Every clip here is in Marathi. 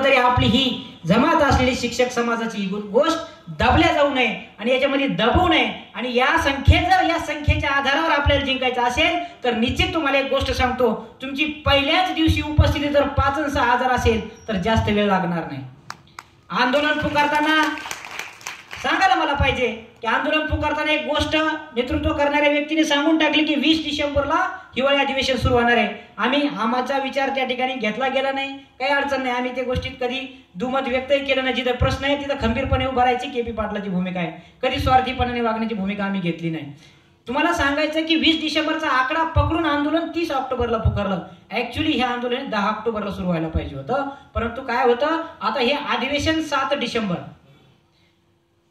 जबाबदारी आपली ही जमात असलेली शिक्षक समाजाची ही गोष्ट दबल्या जाऊ नये आणि याच्यामध्ये दबू नये आणि या संख्येच्या आधारावर आपल्याला जिंकायचं असेल तर निश्चित तुम्हाला एक गोष्ट सांगतो, तुमची पहिल्याच दिवशी उपस्थिती जर 5 आणि 6,000 असेल तर जास्त वेळ लागणार नाही. आंदोलन पुकारताना सांगायला मला पाहिजे की आंदोलन पुकारताना एक गोष्ट नेतृत्व करणाऱ्या व्यक्तीने सांगून टाकली की 20 डिसेंबरला हिवाळी अधिवेशन सुरू होणार आहे. आमचा विचार त्या ठिकाणी घेतला गेला नाही, काही अडचण नाही. आम्ही त्या गोष्टीत कधी दुमत व्यक्तही केलं नाही. जिथं प्रश्न आहे तिथं खंबीरपणे उभा राहायची केपी पाटलाची भूमिका आहे. कधी स्वार्थीपणाने वागण्याची भूमिका आम्ही घेतली नाही. तुम्हाला सांगायचं की 20 डिसेंबरचा आकडा पकडून आंदोलन 30 ऑक्टोबरला पुकारलं. ऍक्च्युली हे आंदोलन 10 ऑक्टोबरला सुरू व्हायला पाहिजे होतं, परंतु काय होतं, आता हे अधिवेशन 7 डिसेंबर,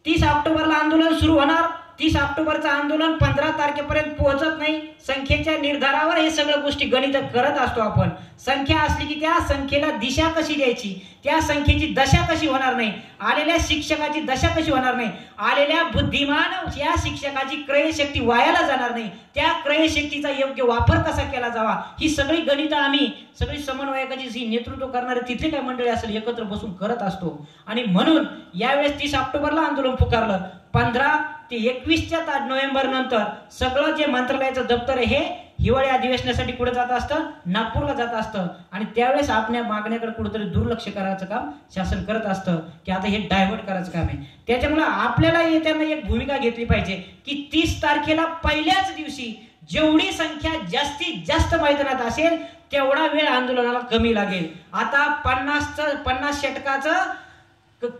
30 ऑक्टोबरला आंदोलन सुरू होणार. 30 ऑक्टोबरचं आंदोलन 15 तारखेपर्यंत पोहोचत नाही. संख्येच्या निर्धारावर हे सगळ्या गोष्टी गणित करत असतो आपण. संख्या असली की त्या संख्येला दिशा कशी द्यायची, त्या संख्येची दशा कशी होणार नाही, आलेल्या शिक्षकाची दशा कशी होणार नाही, आलेल्या बुद्धिमान या शिक्षकाची क्रयशक्ती वायाला जाणार नाही, त्या क्रयशक्तीचा योग्य वापर कसा केला जावा, ही सगळी गणितं आम्ही सगळी समन्वयकाची जी नेतृत्व करणारे तिथले काही मंडळी असेल एकत्र बसून करत असतो. आणि म्हणून यावेळेस 30 ऑक्टोबरला आंदोलन पुकारलं. 15 ते 21 नोव्हेंबर नंतर सगळं जे मंत्रालयाचं दप्तर आहे हे हिवाळी अधिवेशनासाठी कुठे जात असतं, नागपूरला जात असतं. आणि त्यावेळेस आपल्या मागण्याकडे कुठेतरी दुर्लक्ष करायचं काम शासन करत असतं की आता हे डायव्हर्ट करायचं काम आहे. त्याच्यामुळे आपल्याला येताना एक भूमिका घेतली पाहिजे की 30 तारखेला पहिल्याच दिवशी जेवढी संख्या जास्तीत जास्त मैदानात असेल तेवढा वेळ आंदोलनाला कमी लागेल. आता 50 षटकाचं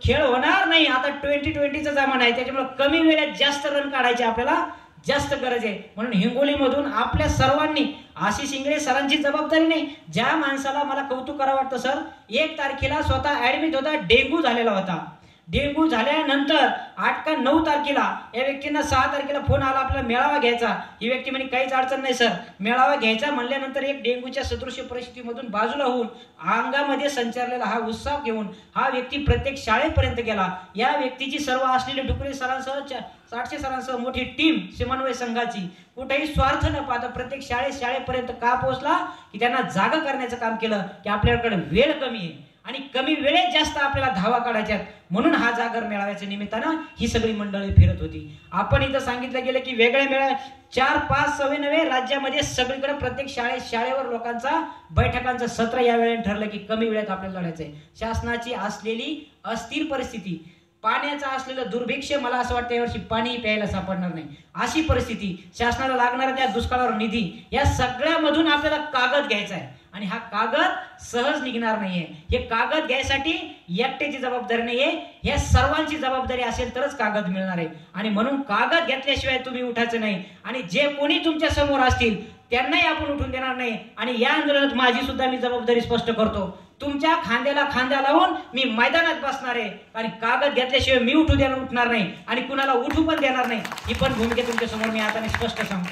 खेळ होणार नाही. आता 2020चा जमाना आहे, त्याच्यामुळे कमी वेळेत जास्त रन काढायचे आपल्याला जास्त गरज आहे. म्हणून हिंगोलीमधून आपल्या सर्वांनी, आशिष इंगळे सरांची जबाबदारी नाही, ज्या माणसाला मला कौतुक करावं वाटतं सर, 1 तारखेला स्वतः ऍडमिट होता, डेंग्यू झालेला होता. डेंग्यू झाल्यानंतर 8 का 9 तारखेला या व्यक्तींना 6 तारखेला फोन आला आपल्याला मेळावा घ्यायचा. ही व्यक्ती म्हणे काहीच अडचण नाही सर, मेळावा घ्यायचा म्हणल्यानंतर एक डेंग्यूच्या सदृश्य परिस्थितीमधून बाजूला होऊन अंगामध्ये संचारलेला हा उत्साह घेऊन हा व्यक्ती प्रत्येक शाळेपर्यंत गेला. या व्यक्तीची सर्व असलेली डुकरे सरांसह 700 सरांसह मोठी टीम समन्वय संघाची कुठेही स्वार्थ न पाहता प्रत्येक शाळेपर्यंत का पोहोचला की त्यांना जागा करण्याचं काम केलं की आपल्याकडे वेळ कमी आहे आणि कमी वेळेत जास्त आपल्याला धावा काढायच्यात. म्हणून हा जागर मेळाव्याच्या निमित्तानं ही सगळी मंडळी फिरत होती. आपण इथं सांगितलं गेलं की वेगळे मेळावे 4, 5, 6 नव्हे, राज्यामध्ये सगळीकडे प्रत्येक शाळेवर लोकांचा बैठकांचं सत्र या वेळेला ठरलं की कमी वेळेत आपल्याला लढायचंय. शासनाची असलेली अस्थिर परिस्थिती, पाण्याचं असलेलं दुर्भिक्ष्य, मला असं वाटतं यावर्षी पाणी प्यायला सापडणार नाही अशी परिस्थिती, शासनाला लागणारा त्या दुष्काळावर निधी, या सगळ्यामधून आपल्याला कागद घ्यायचा आहे. आणि हा कागद सहज निघणार नाहीये. हे कागद घ्यायसाठी एकट्याची जबाबदारी नाहीये, या सर्वांची जबाबदारी असेल तरच कागद मिळणार आहे. आणि म्हणून कागद घेतल्याशिवाय तुम्ही उठायचं नाही. आणि जे कोणी तुमच्या समोर असतील त्यांनाही आपण उठून देणार नाही. आणि या आंदोलनात माझी सुद्धा मी जबाबदारी स्पष्ट करतो. तुमच्या खांद्याला खांदा लावून मी मैदानात बसणार आहे आणि कागद घेतल्याशिवाय मी उठणार नाही आणि कुणाला उठू पण देणार नाही. ही पण भूमिका तुमच्या समोर मी आता स्पष्ट सांगतो.